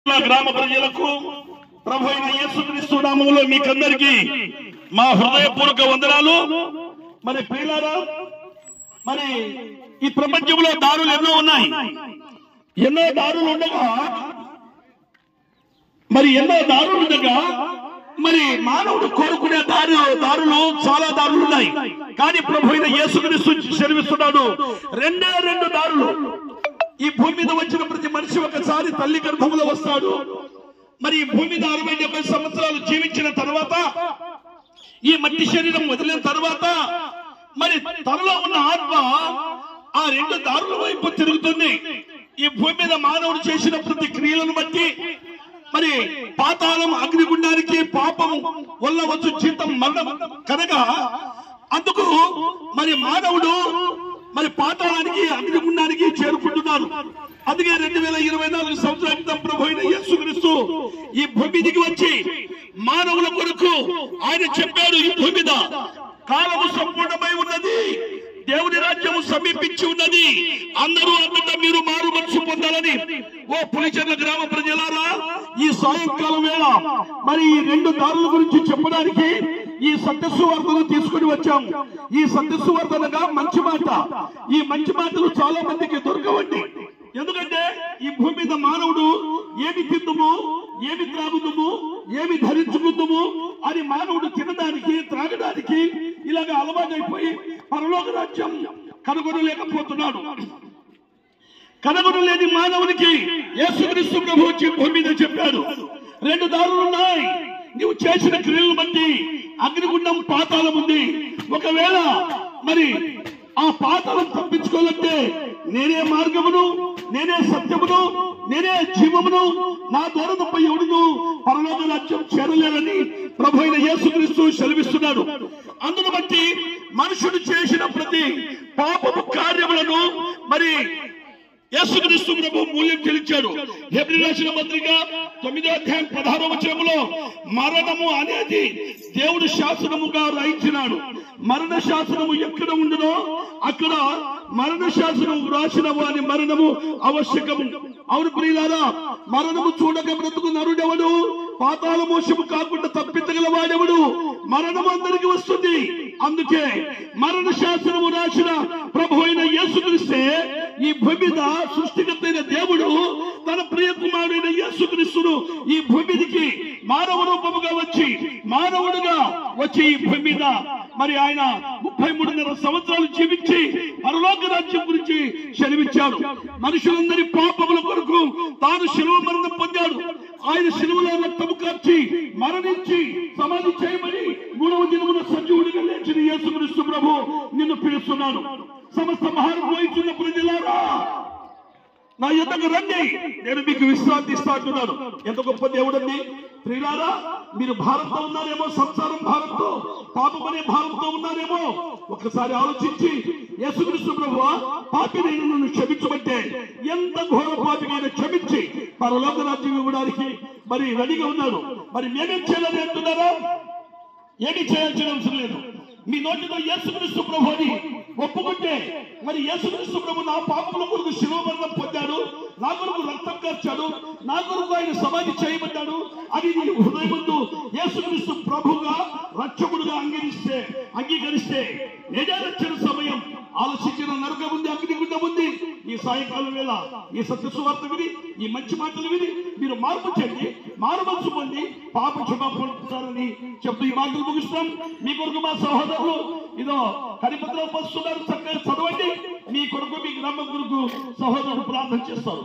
గ్రామ ప్రజలకు ప్రభు అయిన యేసుక్రీస్తు నామములో మీకందరికీ మా హృదయపూర్వక వందనాలు. మరి ప్రియులారా, మరి ఈ ప్రపంచంలో దారులు ఎన్నో ఉన్నాయి. ఎన్నో దారులు ఉండగా మరి మానవుడు కోరుకునే దారులు చాలా దారులు ఉన్నాయి. కానీ ప్రభు అయిన యేసుక్రీస్తు సెలవిస్తున్నాడు, రెండే రెండు దారులు. ఈ భూమి మీద వచ్చిన ప్రతి మనిషి ఒకసారి తల్లి గర్భంలో వస్తాడు. మరి ఈ భూమి మీద 60-70 సంవత్సరాలు జీవించిన తర్వాత, ఈ మట్టి శరీరం వదిలిన తర్వాత, మరి తనలో ఉన్న ఆత్మ ఆ రెండు దారుల వైపు తిరుగుతుంది. ఈ భూమి మీద మానవుడు చేసిన ప్రతి క్రియలను బట్టి మరి పాతాళం, అగ్నిగుండానికి, పాపం వల్ల వచ్చు జీతం మరణం కనుక అందుకు మరి మానవుడు మరి పాతాళానికి, అగ్నిగుండానికి చేరుకుంటున్నారు. అందుకే 2024 సంవత్సరాల క్రితం ప్రభు అయిన యేసుక్రీస్తు ఈ భూమి దిగి వచ్చి మానవుల కొరకు ఆయన చెప్పాడు, ఈ భూమి మీద కాలము సంపూర్ణమై ఉన్నది, దేవుని రాజ్యము సమీపించి ఉన్నది, అందరూ అంతటా మీరు మారు మనసు పొందాలని. ఓ పులిచెర్ల గ్రామ ప్రజలారా, ఈ సాయంకాలం వేళ మరి ఈ రెండు దారుల గురించి చెప్పడానికి ఈ సత్యసువార్తను తీసుకుని వచ్చాం. ఈ సత్యసువార్తనగా మంచి మాట. ఈ మంచి మాటలు చాలా మందికి దొరకవండి. ఎందుకంటే ఈ భూమి మీద మానవుడు ఏమి తిందుము, ఏమి త్రాగుదుము, ఏమి ధరించుకుందుము అని మానవుడు తినడానికి, త్రాగడానికి ఇలాగ అలవాటైపోయి పరలోక రాజ్యం కనుగొనలేకపోతున్నాడు. కనుగొనలేని మానవునికి యేసుక్రీస్తు ప్రభు వచ్చి భూమి మీద చెప్పాడు, రెండు దారులు ఉన్నాయి. నువ్వు చేసిన క్రియలను బట్టి అగ్నిగుండం, పాతాళం ఉంది. ఒకవేళ మరి ఆ పాతాళం తప్పించుకోవాలంటే నేనే మార్గమును, నేనే సత్యమును, నేనే జీవమును, నా ద్వారా తప్ప ఎవడును పరలోక రాజ్యం చేరలేరని ప్రభు అయిన యేసుక్రీస్తు సెలవిస్తున్నాడు. అందును బట్టి మనుషుడు చేసిన ప్రతి పాపపు కార్యములను మరి యేసుక్రీస్తు ప్రభు మూల్యం చెల్లించాడు. హెబ్రీ రాసిన పత్రిక 9వ అధ్యాయం 16వ వచనములో మరణము అనేది దేవుడు శాసనముగా రాయించినాడు. మరణ శాసనము ఎక్కడ ఉండునో అక్కడ మరణ శాసనం రాసిన వాని మరణము ఆవశ్యకము. అవును ప్రియులారా, మరణము చూడక బ్రతుకు నరుడెవడు, పాతాళ మోసము కాకుండా తప్పించగల వాడెవడు? మరణము అందరికి వస్తుంది. అందుకే మరణ శాసనము రాసిన ప్రభు అయిన యేసుక్రీస్తే ఈ భూమి మీద సృష్టికర్తైన దేవుడు తన ప్రియ కుమారుడైన యేసుక్రీస్తును ఈ భూమికి మానవ రూపముగా వచ్చి, మానవుడుగా వచ్చి ఈ భూమి మీద మరి ఆయన 33.5 సంవత్సరాలు జీవించి పరలోక రాజ్యం గురించి సెలవిచ్చాడు. మనుషులందరి పాపముల కొరకు తాను శిలువ మరణం పొందాడు. ఆయన శిలువలో రక్తము కార్చి మరణించి సమాధి చేయమని 3వ దినమున సజీవుడిగా లేచిన యేసుక్రీస్తు ప్రభు నిన్ను పిలుస్తున్నాను. సమస్త మహానుభావుల ప్రజలారా, నా యొద్దకు రండి, నేను మీకు విశ్రాంతి ఇస్తా అంటున్నాను. ఎంత గొప్ప దేవుడండి. ప్రియులారా, మీరు భారంతో ఉన్నారేమో, సంసారం భారంతో, పాపం అనే భారంతో ఉన్నారేమో. ఒకసారి ఆలోచించి యేసుక్రీస్తు ప్రభువా, పాపినైన నన్ను క్షమించమంటే ఎంత ఘోర పాపినైనా క్షమించి పరలోక రాజ్యం ఇవ్వడానికి మరి రెడీగా ఉన్నాడు. మరి మేమేం చేయాలని అంటున్నారా? ఏమి చేయాల్సిన అవసరం లేదు. మీ నోటితో యేసుక్రీస్తు ప్రభు అని ఒప్పుకుంటే, మరి యేసుక్రీస్తు ప్రభు నా పాపముల కొరకు శిలువ మరణం పొందాడు, నా కొరకు రక్తం కార్చాడు, నా కొరకు ఆయన సమాధి చేయబడ్డాడు అని నీ హృదయముందు యేసుక్రీస్తు ప్రభుగా, రక్షకుడుగా అంగీకరిస్తే నేనే రక్షణ సమయం. ఆలోచించిన నరకం ఉంది, అగ్నిగుండం ఉంది. ఈ సాయంకాలం వేళ ఈ సత్యసువార్త విని, ఈ మంచి మాటలు విని మీరు మార్పు చెంది, మారు మనసు పొంది పాప క్షమాపణ పొందుతారని చెప్తూ ఈ మాటలు ముగిస్తాం. మీ కొరకు మా సహోదరులు ఇదో కరిపత్రాలు పంచుతున్నారు, చక్కగా చదవండి. మీ కొరకు, మీ గ్రామం కొరకు సహోదరులు ప్రార్థన చేస్తారు.